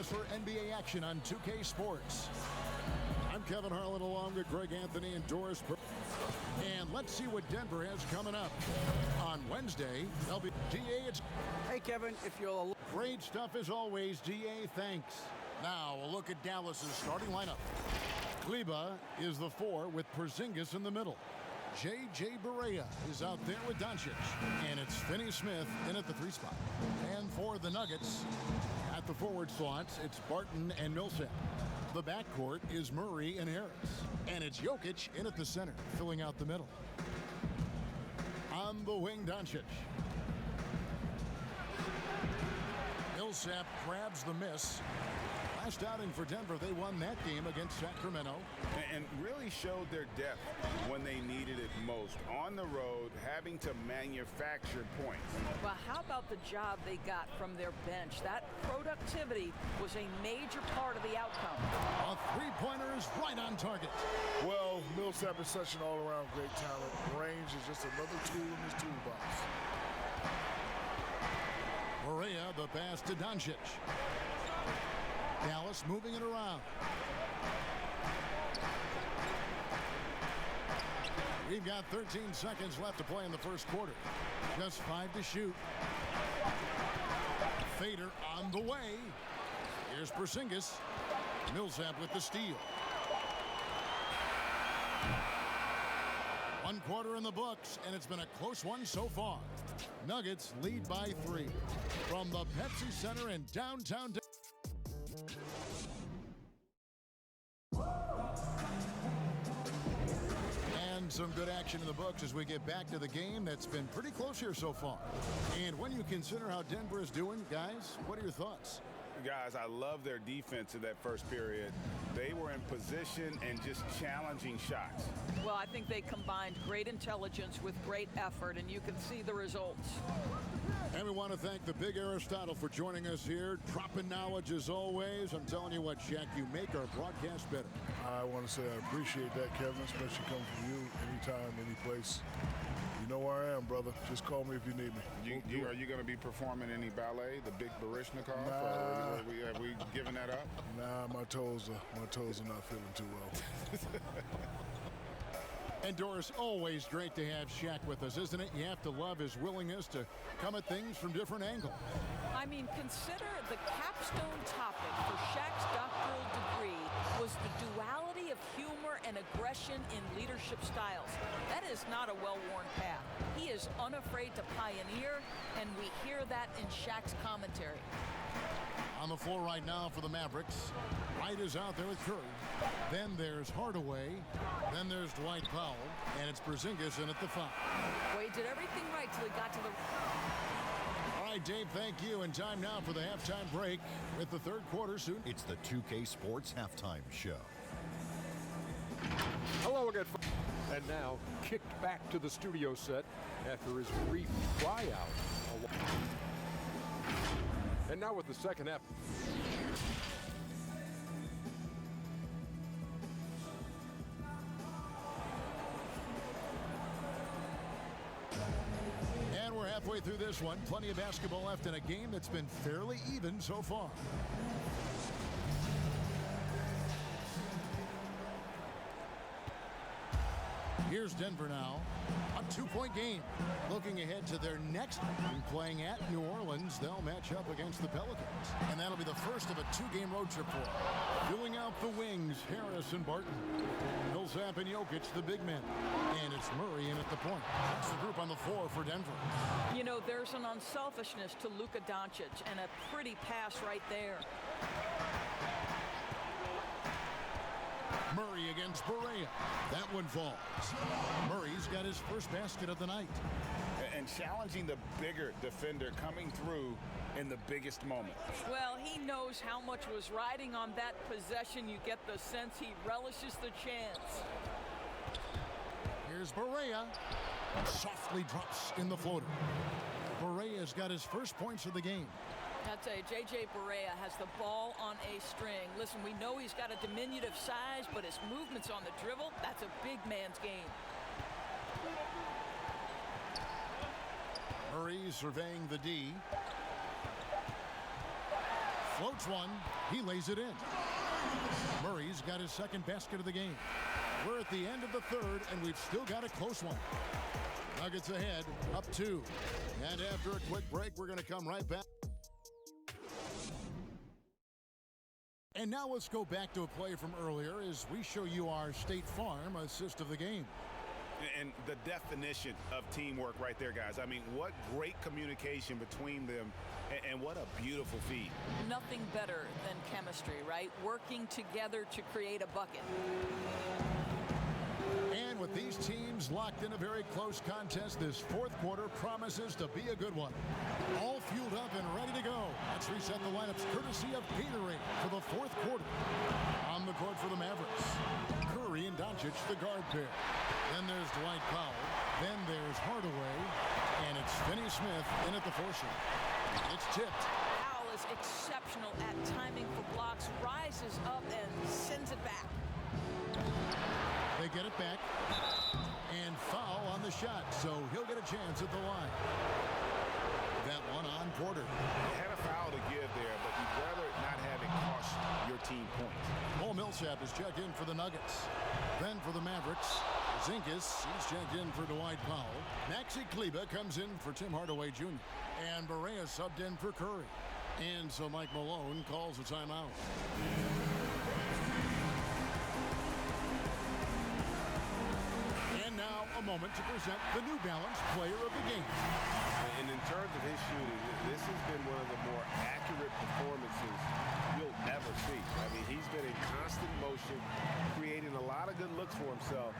us for NBA action on 2K Sports. I'm Kevin Harlan along with Greg Anthony and Doris. And let's see what Denver has coming up. On Wednesday, they'll be DA. Hey, Kevin, if you'll... Great stuff as always, DA. Thanks. Now, a look at Dallas's starting lineup. Kleba is the 4 with Porzingis in the middle. J.J. Barea is out there with Doncic. And it's Finney Smith in at the 3 spot. And for the Nuggets, at the forward slots, it's Barton and Millsap. The backcourt is Murray and Harris. And it's Jokic in at the center, filling out the middle. On the wing, Doncic. Millsap grabs the miss. Last outing for Denver, they won that game against Sacramento. And really showed their depth when they needed it most. On the road, having to manufacture points. Well, how about the job they got from their bench? That productivity was a major part of the outcome. A three-pointer is right on target. Well, Millsap is such an all-around great talent. Range is just another tool in his toolbox. Barea, the pass to Doncic. Dallas moving it around. We've got 13 seconds left to play in the first quarter. Just 5 to shoot. Fader on the way. Here's Porzingis. Millsap with the steal. 1 quarter in the books, and it's been a close one so far. Nuggets lead by 3 from the Pepsi Center in downtown. And some good action in the books as we get back to the game that's been pretty close here so far. And when you consider how Denver is doing, guys, what are your thoughts? Guys, I love their defense in that first period. They were in position and just challenging shots. Well, I think they combined great intelligence with great effort, and you can see the results. And we want to thank the big Aristotle for joining us here. Dropping knowledge as always. I'm telling you what, Shaq, you make our broadcast better. I want to say I appreciate that, Kevin, especially coming from you anytime, any place. You know where I am, brother. Just call me if you need me. Are you going to be performing any ballet, the big Baryshnikov? Nah. Have we given that up? Nah, my toes are not feeling too well. And Doris, always great to have Shaq with us, isn't it? You have to love his willingness to come at things from different angles. I mean, consider the capstone topic for Shaq's doctoral degree was the duality of humor and aggression in leadership styles. That is not a well-worn path. He is unafraid to pioneer, and we hear that in Shaq's commentary. On the floor right now for the Mavericks. Wright is out there with Curry. Then there's Hardaway. Then there's Dwight Powell. And it's Porzingis in at the 5. Well, he did everything right till he got to the... All right, Dave, thank you. And time now for the halftime break with the third quarter soon. It's the 2K Sports Halftime Show. Hello again. And now kicked back to the studio set after his brief tryout. And now with the second half. And we're halfway through this one. Plenty of basketball left in a game that's been fairly even so far. Here's Denver now. A 2-point game. Looking ahead to their next game playing at New Orleans. They'll match up against the Pelicans. And that'll be the first of a 2-game road trip for them. Filling out the wings, Harris and Barton. Millsap and Jokic, the big men. And it's Murray in at the point. That's the group on the floor for Denver. You know, there's an unselfishness to Luka Doncic, and a pretty pass right there. Murray against Barea. That one falls. Murray's got his first basket of the night. And challenging the bigger defender coming through in the biggest moment. Well, he knows how much was riding on that possession. You get the sense he relishes the chance. Here's Barea. Softly drops in the floater. Barea's got his first points of the game. I'll tell you, J.J. Barea has the ball on a string. Listen, we know he's got a diminutive size, but his movements on the dribble, that's a big man's game. Murray surveying the D. Floats one. He lays it in. Murray's got his second basket of the game. We're at the end of the third, and we've still got a close one. Nuggets ahead, up 2. And after a quick break, we're going to come right back. And now let's go back to a play from earlier as we show you our State Farm assist of the game. And the definition of teamwork right there, guys. I mean, what great communication between them, and what a beautiful feed. Nothing better than chemistry, right? Working together to create a bucket. And with these teams locked in a very close contest, this fourth quarter promises to be a good one. All fueled up and ready to go. Let's reset the lineups courtesy of Gatorade for the fourth quarter. On the court for the Mavericks, Curry and Doncic, the guard pair. Then there's Dwight Powell. Then there's Hardaway. And it's Finney-Smith in at the 4 shot. It's tipped. Powell is exceptional at timing for blocks, rises up and sends it back. They get it back. And foul on the shot, so he'll get a chance at the line. That one on Porter. You had a foul to give there, but you'd rather not have it cost your team points. Paul Millsap is checked in for the Nuggets. Then for the Mavericks, Zinkas, he's checked in for Dwight Powell. Maxi Kleber comes in for Tim Hardaway Jr. And Barea subbed in for Curry. And so Mike Malone calls a timeout. And now a moment to present the New Balance Player of the Game. And in terms of his shooting, this has been one of the more accurate performances you'll ever see. I mean, he's been in constant motion, creating a lot of good looks for himself.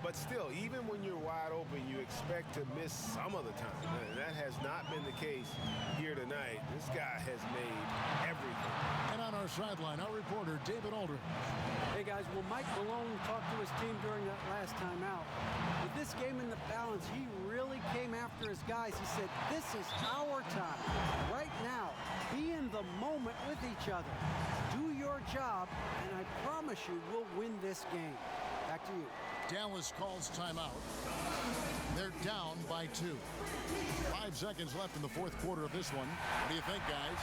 But still, even when you're wide open, you expect to miss some of the time. And that has not been the case here tonight. This guy has made everything. And on our sideline, our reporter, David Aldridge. Hey, guys, well, Mike Malone talked to his team during that last time out. With this game in the balance, he really came after his guys. He said, this is our time. Right now, be in the moment with each other. Do your job, and I promise you we'll win this game. Back to you. Dallas calls timeout. They're down by 2. 5 seconds left in the fourth quarter of this one. What do you think, guys?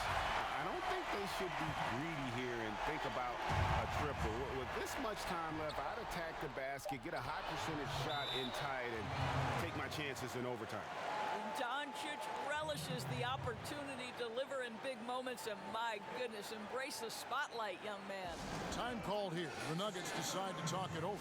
I don't think they should be greedy here and think about a triple. With this much time left, I'd attack the basket, get a high percentage shot in tight, and take my chances in overtime. Doncic relishes the opportunity to deliver in big moments, and my goodness, embrace the spotlight, young man. Time called here. The Nuggets decide to talk it over.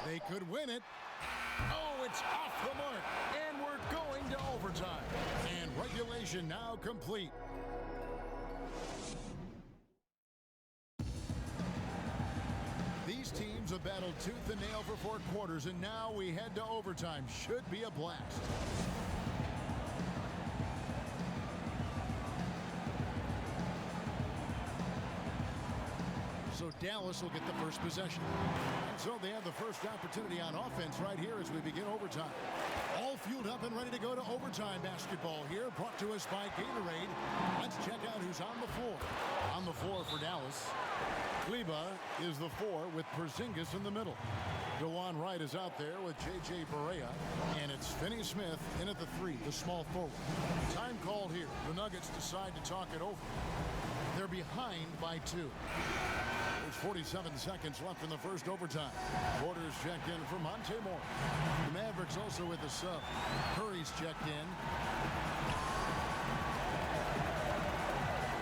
They could win it. Oh, it's off the mark. And we're going to overtime. And regulation now complete. These teams have battled tooth and nail for 4 quarters, and now we head to overtime. Should be a blast. So Dallas will get the first possession. And so they have the first opportunity on offense right here as we begin overtime. All fueled up and ready to go to overtime basketball here, brought to us by Gatorade. Let's check out who's on the floor. On the floor for Dallas, Kleber is the 4 with Porzingis in the middle. DeJuan Wright is out there with J.J. Barea. And it's Finney-Smith in at the 3, the small forward. Time called here. The Nuggets decide to talk it over. They're behind by 2. There's 47 seconds left in the first overtime. Porter's checked in for Monte Moore. The Mavericks also with a sub. Curry's checked in.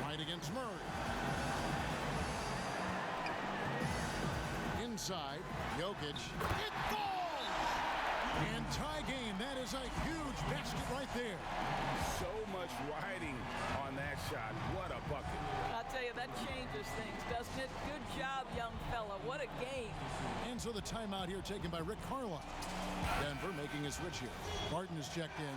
Right against Murray. Inside, Jokic. It falls! And tie game. That is a huge basket right there. So much riding on that shot. What a bucket. I'll tell you, that changes things, doesn't it? Good job, young fella. What a game. And so the timeout here taken by Rick Carlisle. Denver making a switch here. Barton is checked in.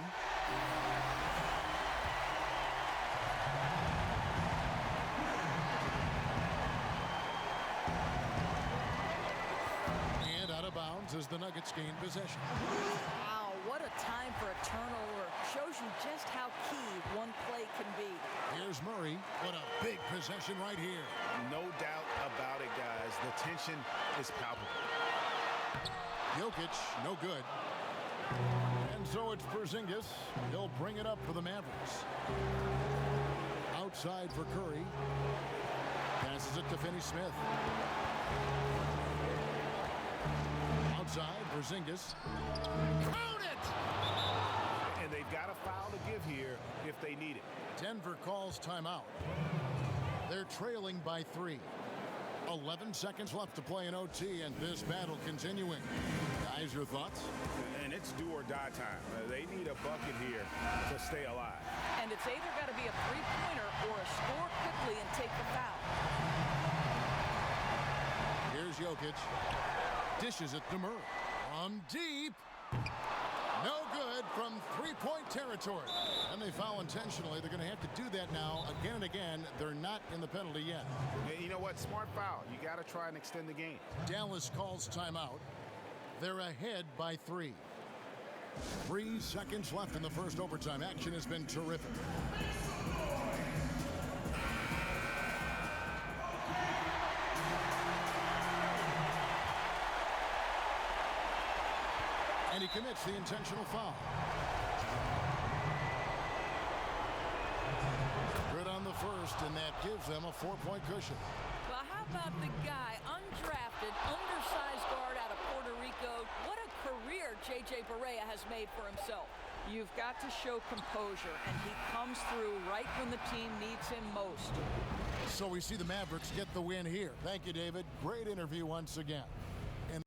And out of bounds as the Nuggets gain possession. Wow, what What a time for a turnover. Shows you just how key one play can be. Here's Murray. What a big possession right here. No doubt about it, guys. The tension is palpable. Jokic, no good. And so it's Porzingis. He'll bring it up for the Mavericks. Outside for Curry. Passes it to Finney-Smith. Outside, Porzingis. Count it! And they've got a foul to give here if they need it. Denver calls timeout. They're trailing by 3. 11 seconds left to play in OT, and this battle continuing. Guys, your thoughts? And it's do or die time. They need a bucket here to stay alive. And it's either got to be a three-pointer or a score quickly and take the foul. Here's Jokic. Dishes it to Murray. From deep. No good from three-point territory. And they foul intentionally. They're going to have to do that now again and again. They're not in the penalty yet. And you know what? Smart foul. You got to try and extend the game. Dallas calls timeout. They're ahead by 3. 3 seconds left in the first overtime. Action has been terrific. And he commits the intentional foul. Good on the first, and that gives them a 4-point cushion. Well, how about the guy, undrafted, undersized guard out of Puerto Rico? What a career J.J. Barea has made for himself. You've got to show composure, and he comes through right when the team needs him most. So we see the Mavericks get the win here. Thank you, David. Great interview once again.